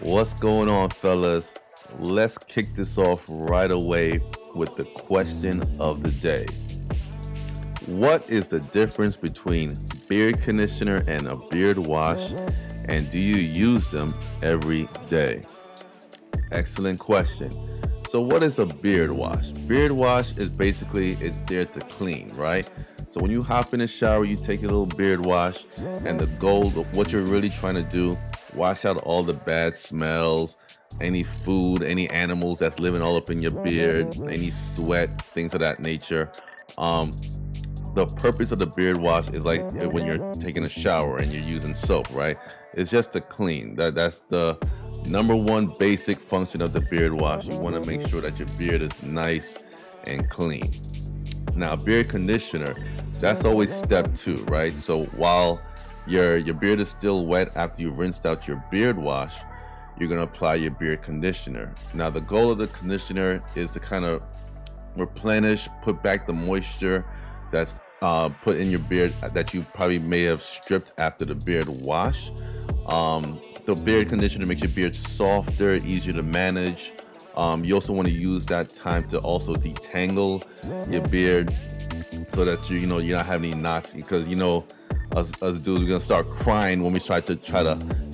What's going on, fellas? Let's kick this off right away with the question of the day. What is the difference between beard conditioner and a beard wash, and do you use them every day? Excellent question. So what is a beard wash? Beard wash is basically it's there to clean, right? So when you hop in the shower, you take your little beard wash, and the goal of what you're really trying to do, wash out all the bad smells, any food, any animals that's living all up in your beard, any sweat, things of that nature. Um, the purpose of the beard wash is like when you're taking a shower and you're using soap, right? It's just to clean. That's the number one basic function of the beard wash. You want to make sure that your beard is nice and clean. Now, beard conditioner, that's always step two, right? So while your beard is still wet after you've rinsed out your beard wash, you're gonna apply your beard conditioner. Now, the goal of the conditioner is to kind of replenish, put back the moisture that's put in your beard that you probably may have stripped after the beard wash. The beard conditioner makes your beard softer, easier to manage. You also want to use that time to also detangle your beard so that you're not having any knots, because us dudes are gonna start crying when we try to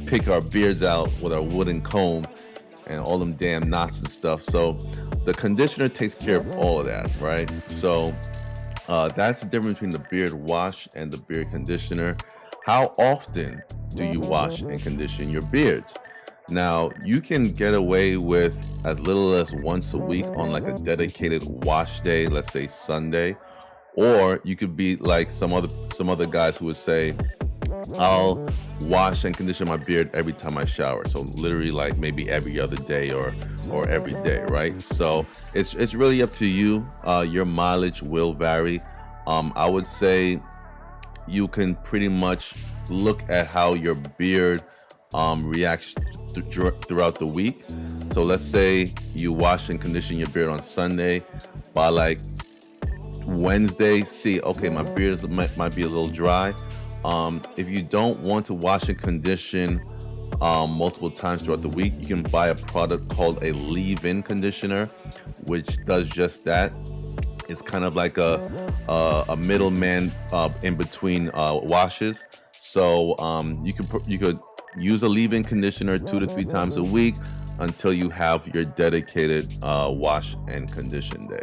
pick our beards out with our wooden comb and all them damn knots and stuff. So the conditioner takes care of all of that, right? So that's the difference between the beard wash and the beard conditioner. How often do you wash and condition your beards? Now, you can get away with as little as once a week on like a dedicated wash day, let's say Sunday, or you could be like some other guys who would say, I'll wash and condition my beard every time I shower. So literally like maybe every other day or every day, right? So it's really up to you. Your mileage will vary. I would say you can pretty much look at how your beard reacts throughout the week. So let's say you wash and condition your beard on Sunday. By like Wednesday, see, okay, my beard might be a little dry. If you don't want to wash and condition multiple times throughout the week, you can buy a product called a leave-in conditioner, which does just that. It's kind of like a middleman in between washes. So you could use a leave-in conditioner 2 to 3 times a week until you have your dedicated wash and condition day.